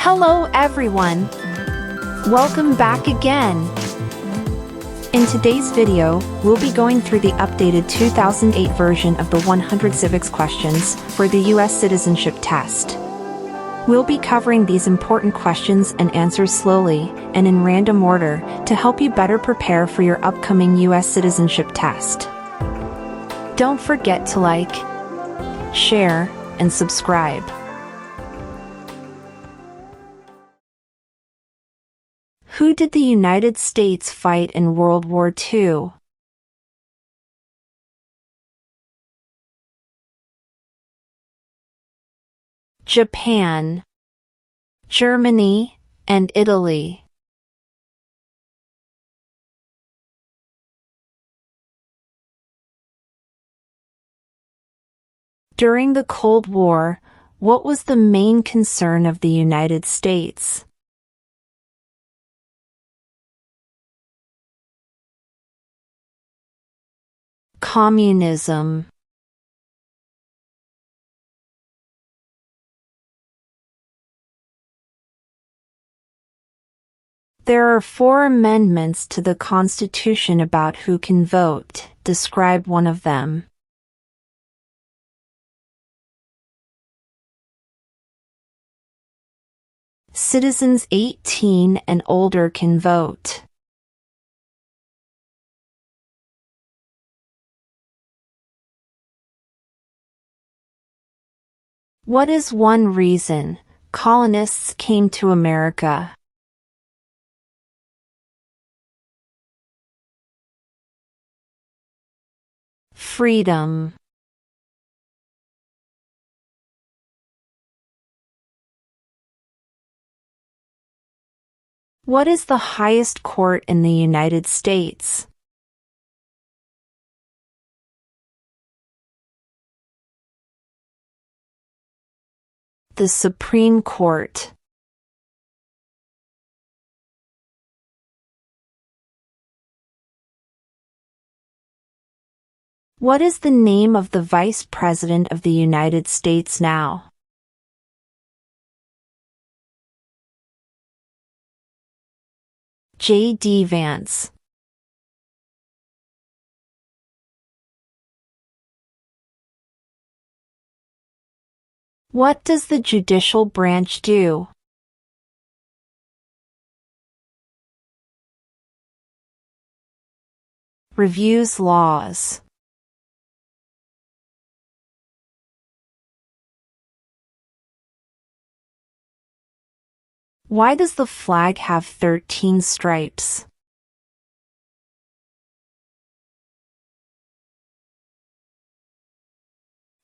Hello everyone! Welcome back again! In today's video, we'll be going through the updated 2008 version of the 100 civics questions for the U.S. citizenship test. We'll be covering these important questions and answers slowly and in random order to help you better prepare for your upcoming U.S. citizenship test. Don't forget to like, share, and subscribe. Who did the United States fight in World War II? Japan, Germany, and Italy. During the Cold War, what was the main concern of the United States? Communism. There are 4 amendments to the Constitution about who can vote. Describe one of them. Citizens 18 and older can vote. What is one reason colonists came to America? Freedom. What is the highest court in the United States? The Supreme Court. What is the name of the Vice President of the United States now? J.D. Vance. What does the judicial branch do? Reviews laws. Why does the flag have 13 stripes?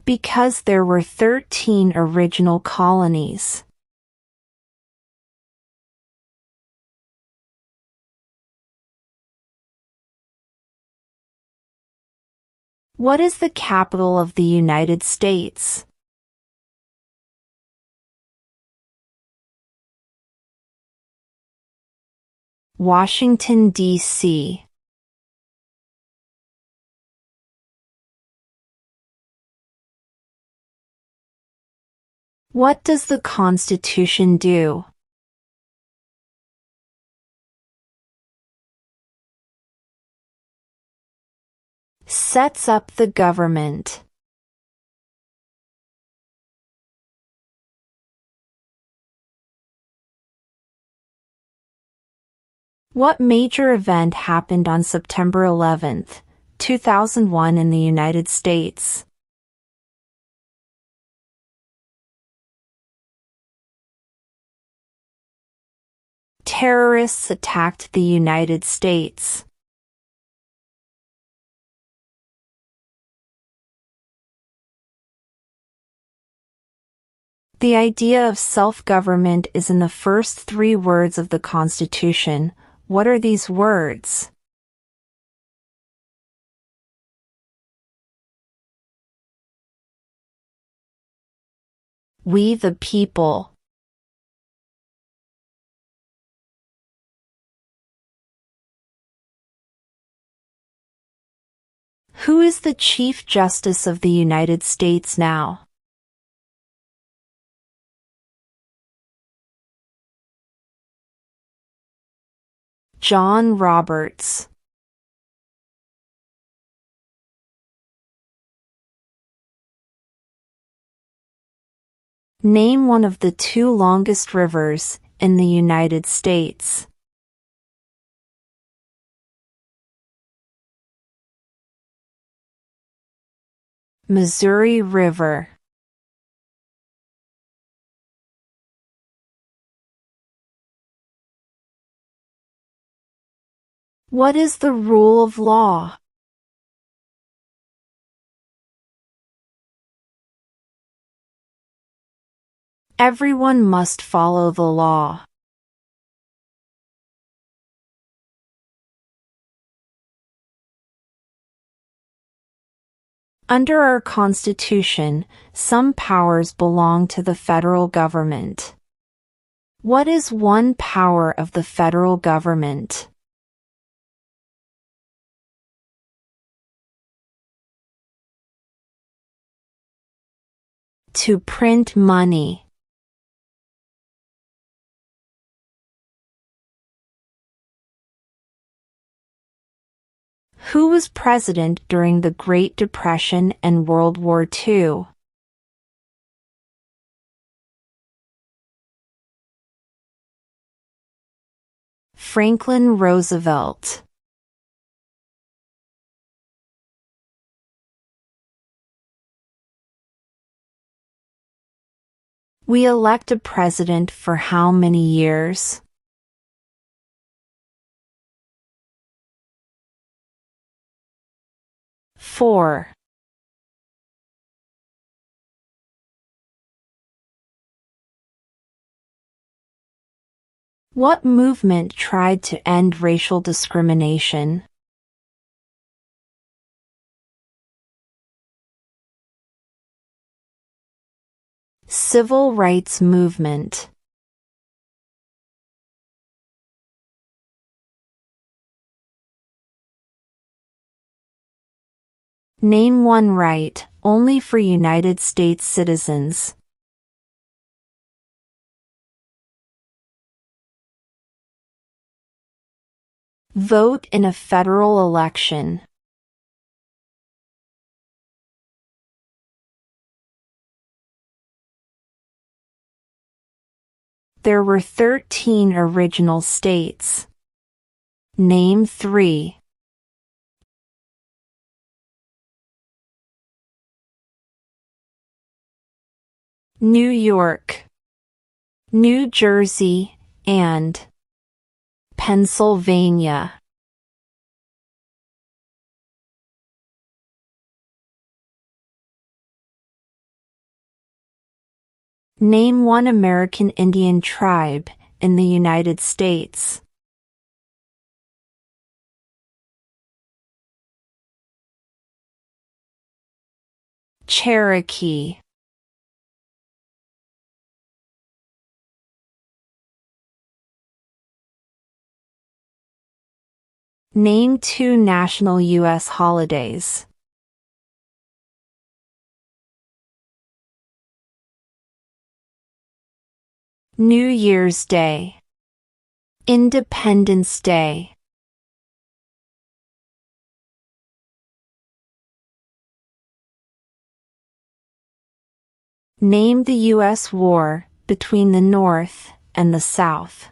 Because there were 13 original colonies. What is the capital of the United States? Washington, D.C. What does the Constitution do? Sets up the government. What major event happened on September 11, 2001 in the United States? Terrorists attacked the United States. The idea of self-government is in the first 3 words of the Constitution. What are these words? We the people. Who is the Chief Justice of the United States now? John Roberts. Name one of the two longest rivers in the United States. Missouri River. What is the rule of law? Everyone must follow the law. Under our Constitution, some powers belong to the federal government. What is one power of the federal government? To print money. Who was president during the Great Depression and World War II? Franklin Roosevelt. We elect a president for how many years? Four. What movement tried to end racial discrimination? Civil rights movement. Name one right, only for United States citizens. Vote in a federal election. There were 13 original states. Name 3. New York, New Jersey, and Pennsylvania. Name one American Indian tribe in the United States. Cherokee. Name 2 national U.S. holidays. New Year's Day. Independence Day. Name the U.S. war between the North and the South.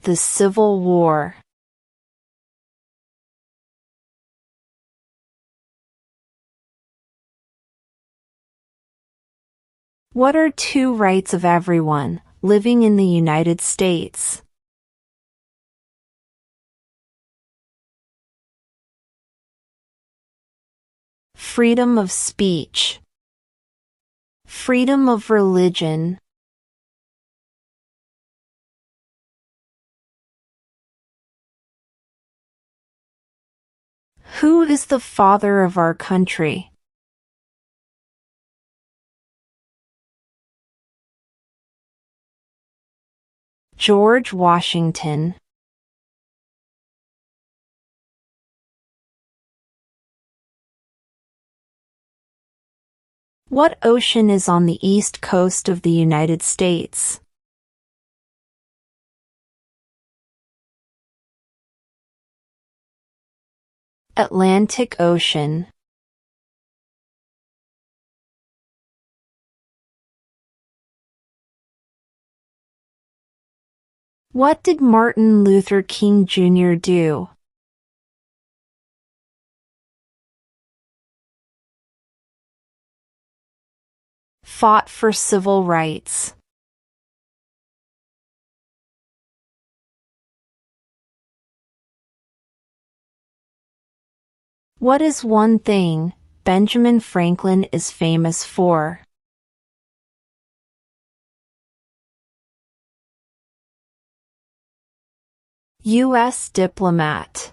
The Civil War. What are 2 rights of everyone living in the United States? Freedom of speech. Freedom of religion. Who is the father of our country? George Washington. What ocean is on the east coast of the United States? Atlantic Ocean. What did Martin Luther King Jr. do? Fought for civil rights. What is one thing Benjamin Franklin is famous for? U.S. diplomat.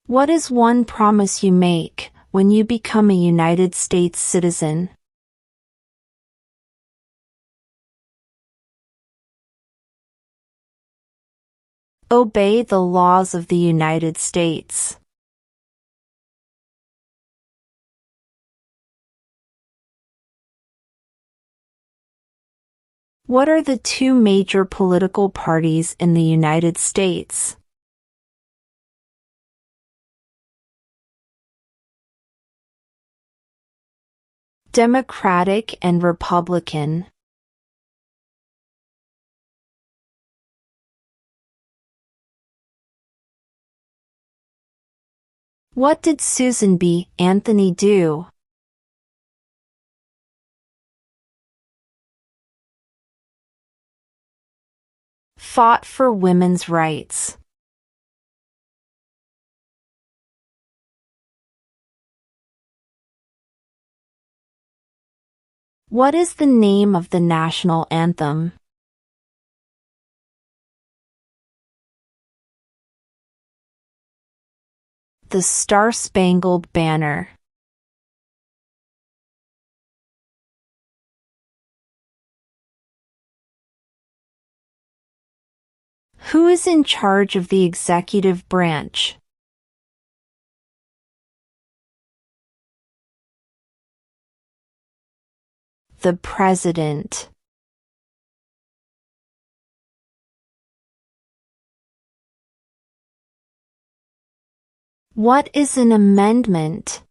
What is one promise you make when you become a United States citizen? Obey the laws of the United States. What are the two major political parties in the United States? Democratic and Republican. What did Susan B. Anthony do? Fought for women's rights. What is the name of the national anthem? The Star-Spangled Banner. Who is in charge of the executive branch? The President. What is an amendment?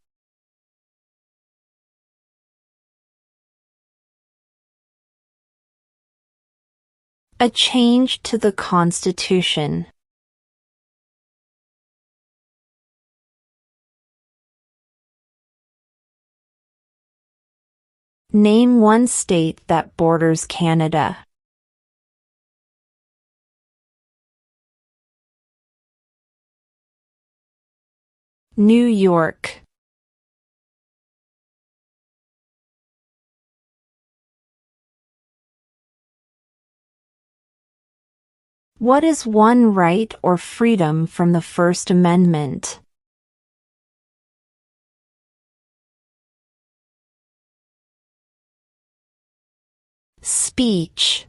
A change to the Constitution. Name one state that borders Canada. New York. What is one right or freedom from the First Amendment? Speech.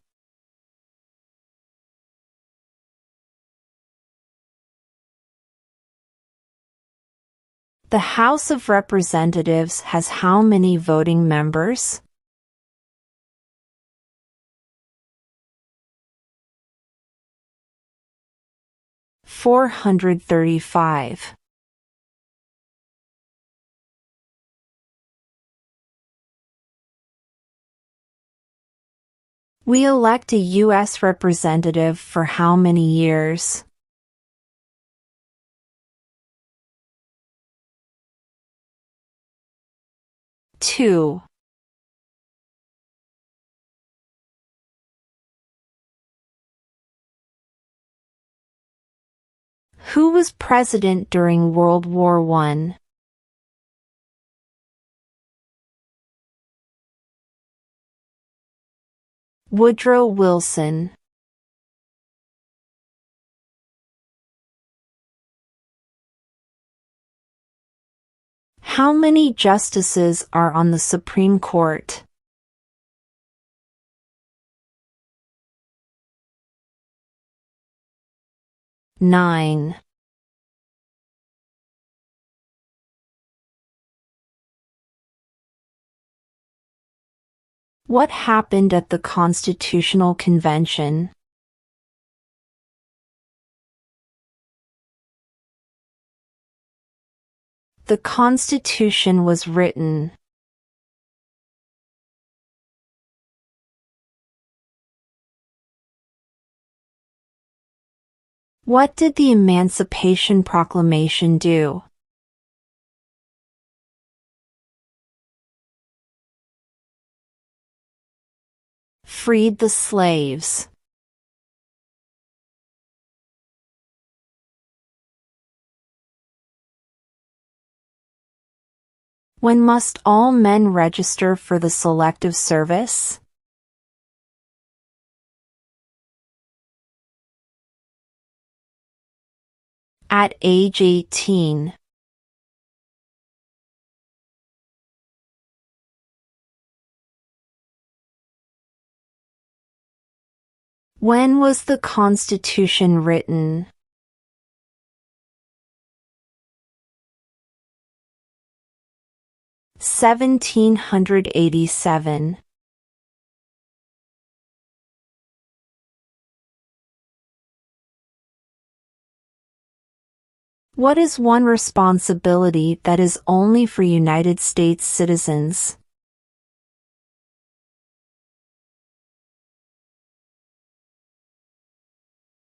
The House of Representatives has how many voting members? 435. We elect a U.S. representative for how many years? 2. Who was president during World War I? Woodrow Wilson. How many justices are on the Supreme Court? 9. What happened at the Constitutional Convention? The Constitution was written. What did the Emancipation Proclamation do? Freed the slaves. When must all men register for the Selective Service? At age 18. When was the Constitution written? (1787). What is one responsibility that is only for United States citizens?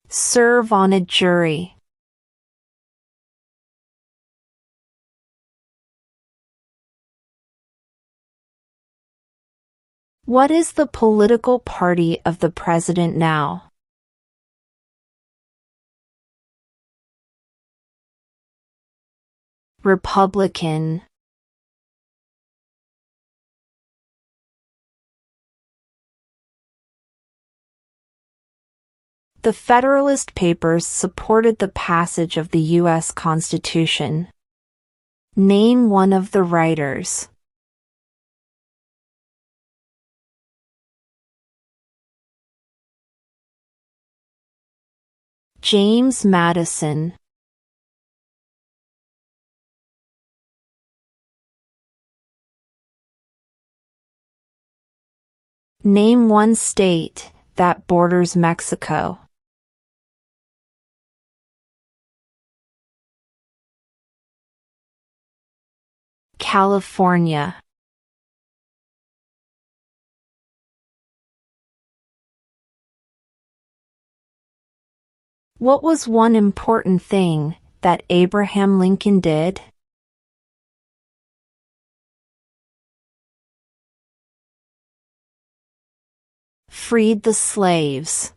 Serve on a jury. What is the political party of the president now? Republican. The Federalist Papers supported the passage of the U.S. Constitution. Name one of the writers. James Madison. Name one state that borders Mexico. California. What was one important thing that Abraham Lincoln did? Freed the slaves.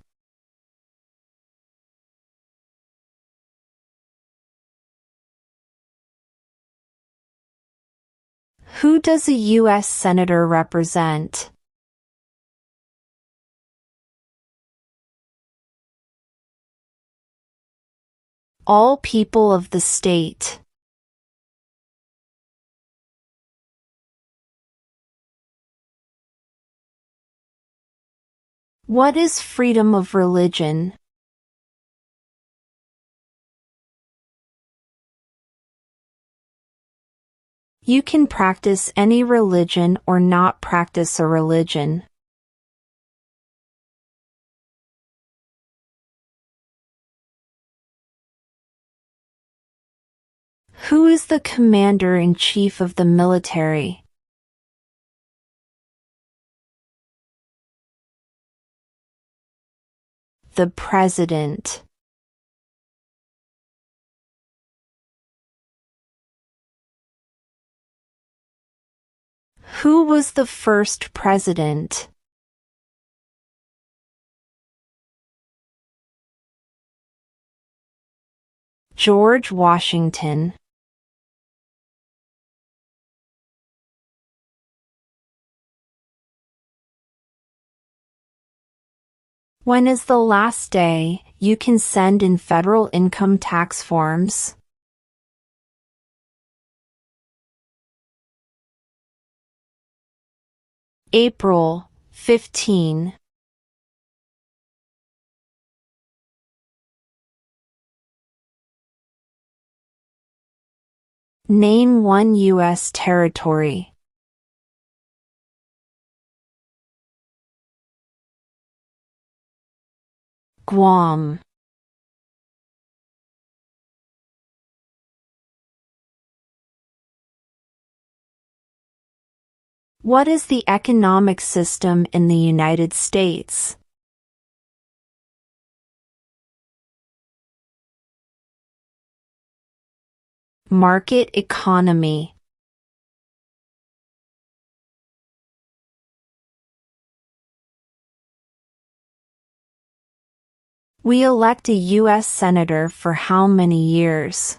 Who does a U.S. Senator represent? All people of the state. What is freedom of religion? You can practice any religion or not practice a religion. Who is the commander-in-chief of the military? The president. Who was the first president? George Washington. When is the last day you can send in federal income tax forms? April 15. Name one U.S. territory. Guam. What is the economic system in the United States? Market economy. We elect a U.S. Senator for how many years?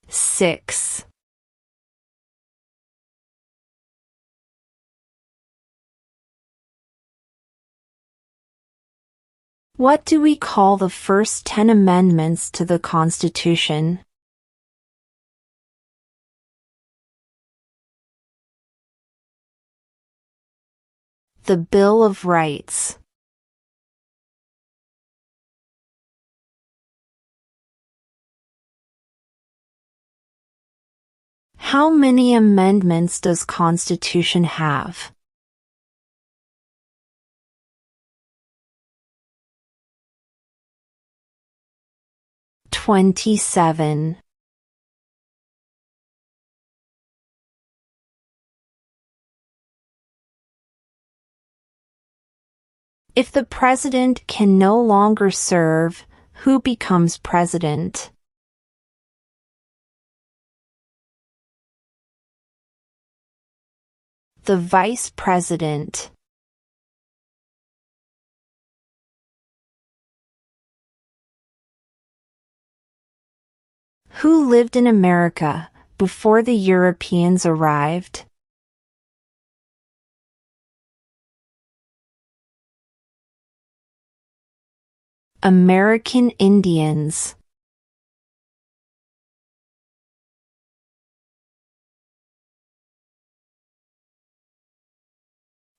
Six. What do we call the first 10 amendments to the Constitution? The Bill of Rights. How many amendments does Constitution have? 27. If the president can no longer serve, who becomes president? The vice president. Who lived in America before the Europeans arrived? American Indians.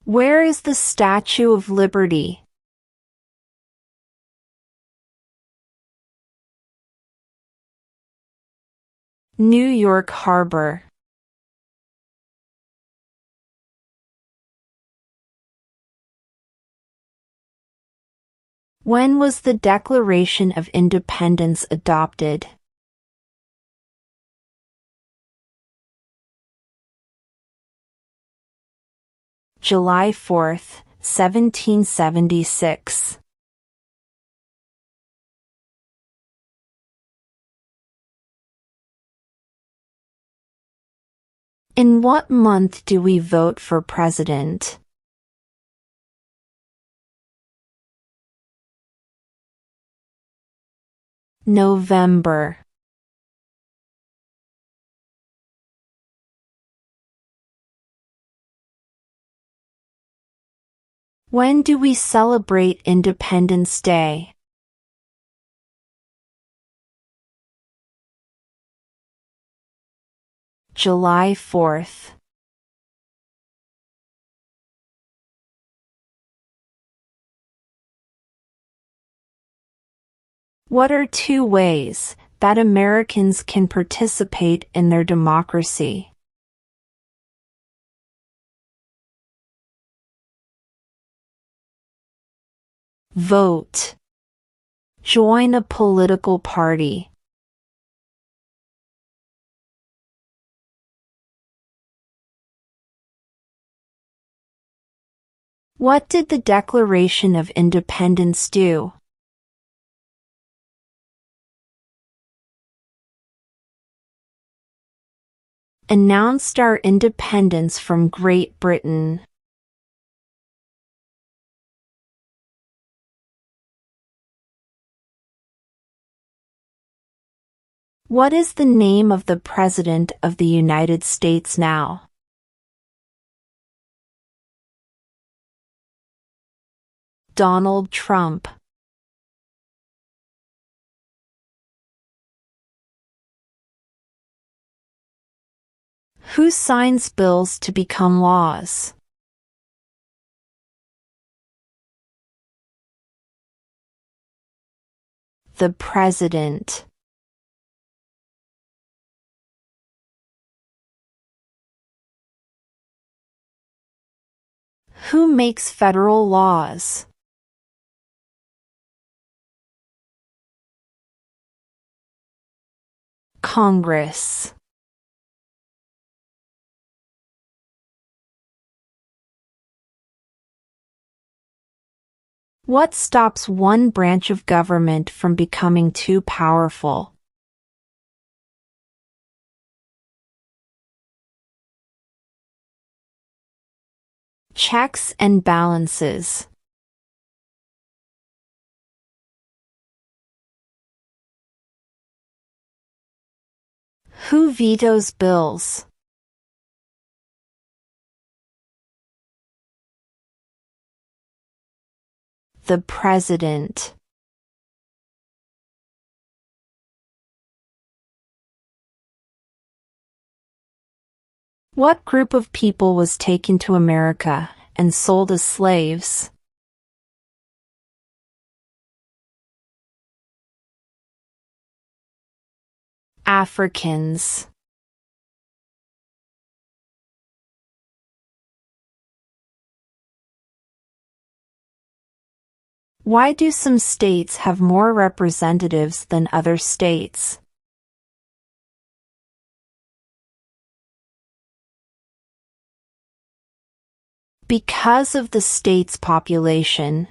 Where is the Statue of Liberty? New York Harbor. When was the Declaration of Independence adopted? July 4, 1776. In what month do we vote for president? November. When do we celebrate Independence Day? July 4th. What are two ways that Americans can participate in their democracy? Vote. Join a political party. What did the Declaration of Independence do? Announced our independence from Great Britain. What is the name of the President of the United States now? Donald Trump. Who signs bills to become laws? The President. Who makes federal laws? Congress. What stops one branch of government from becoming too powerful? Checks and balances. Who vetoes bills? The President. What group of people was taken to America and sold as slaves? Africans. Why do some states have more representatives than other states? Because of the state's population.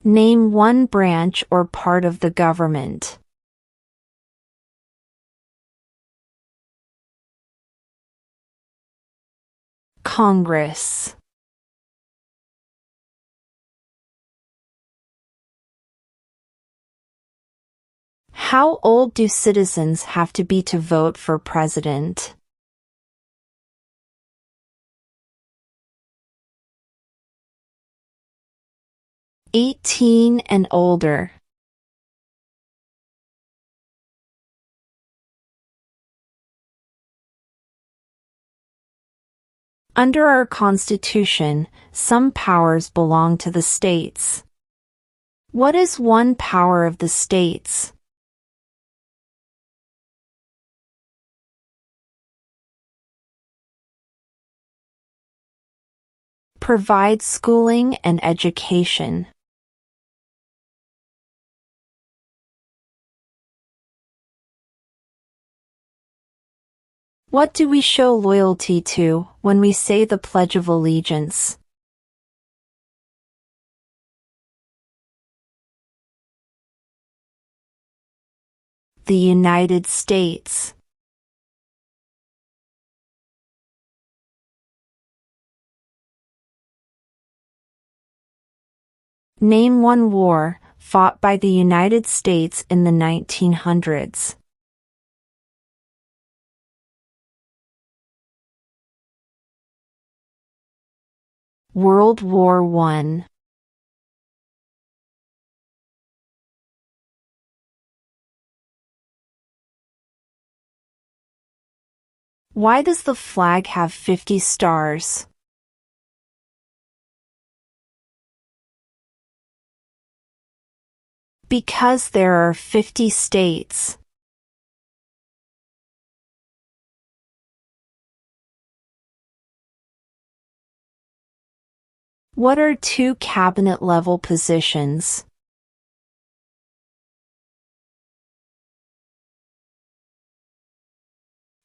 Name one branch or part of the government. Congress. How old do citizens have to be to vote for president? "18 and older." Under our Constitution, some powers belong to the states. What is one power of the states? Provide schooling and education. What do we show loyalty to when we say the Pledge of Allegiance? The United States. Name one war fought by the United States in the 1900s. World War I. Why does the flag have 50 stars? Because there are 50 states. What are two cabinet-level positions?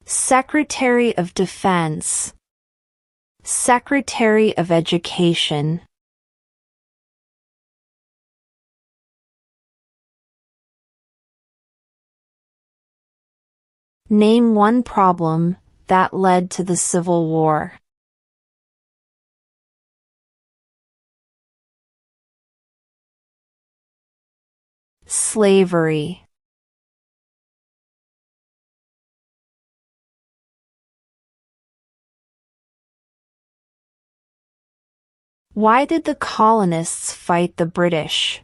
Secretary of Defense. Secretary of Education. Name one problem that led to the Civil War. Slavery. Why did the colonists fight the British?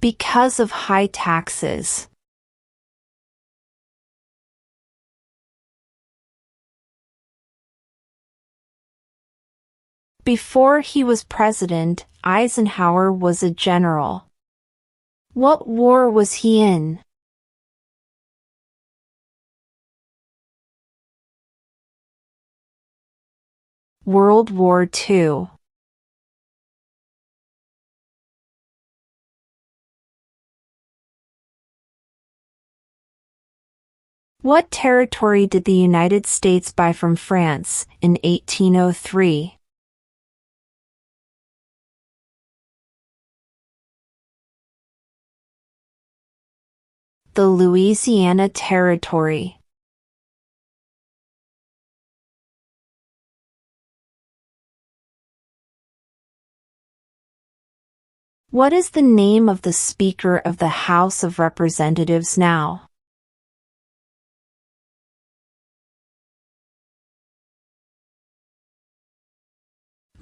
Because of high taxes. Before he was president, Eisenhower was a general. What war was he in? World War II. What territory did the United States buy from France in 1803? The Louisiana Territory. What is the name of the Speaker of the House of Representatives now?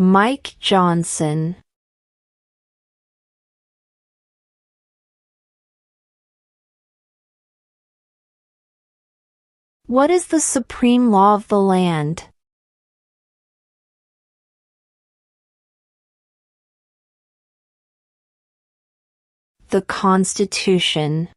Mike Johnson. What is the supreme law of the land? The Constitution.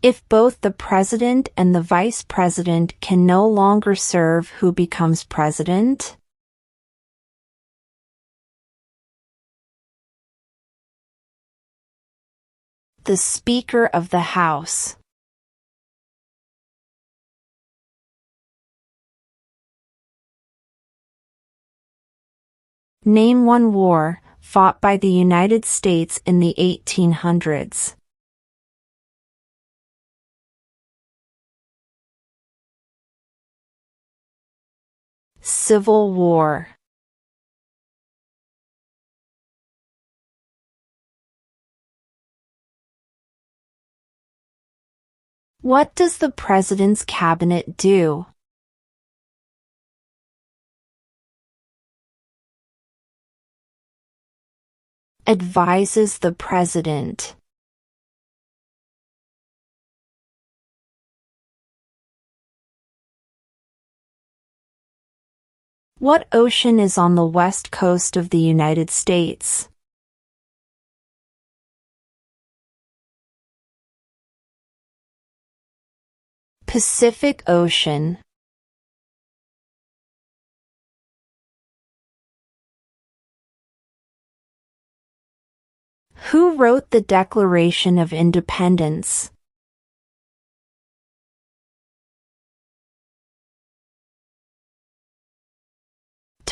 If both the president and the vice president can no longer serve, who becomes president? The Speaker of the House. Name one war fought by the United States in the 1800s. Civil War. What does the President's Cabinet do? Advises the President. What ocean is on the west coast of the United States? Pacific Ocean. Who wrote the Declaration of Independence?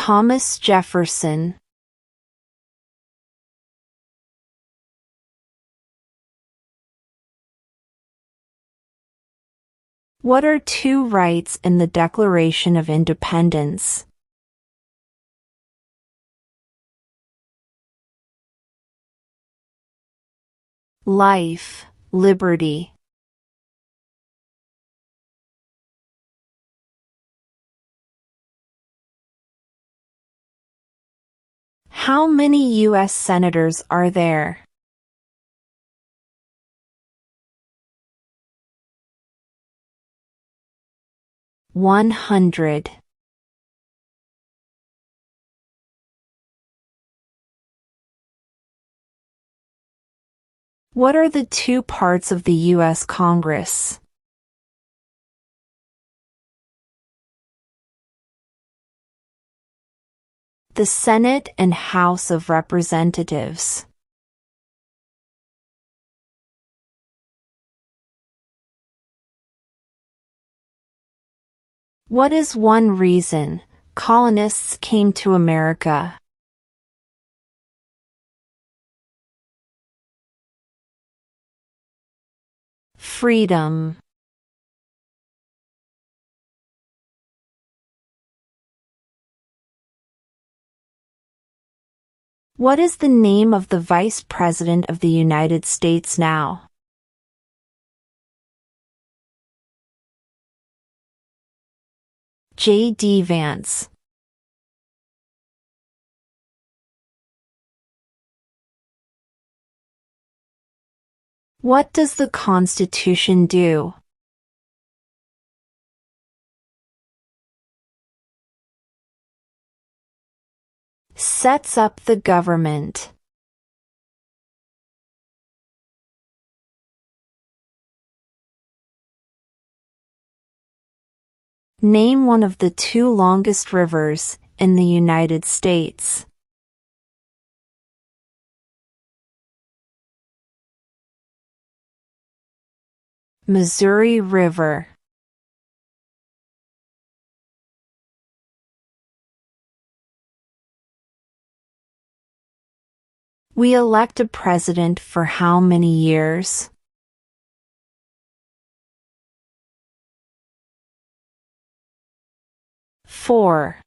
Thomas Jefferson. What are two rights in the Declaration of Independence? Life, liberty. How many U.S. senators are there? $100. What are the two parts of the U.S. Congress? The Senate and House of Representatives. What is one reason colonists came to America? Freedom. What is the name of the Vice President of the United States now? J.D. Vance. What does the Constitution do? Sets up the government. Name one of the 2 longest rivers in the United States. Missouri River. We elect a president for how many years? 4.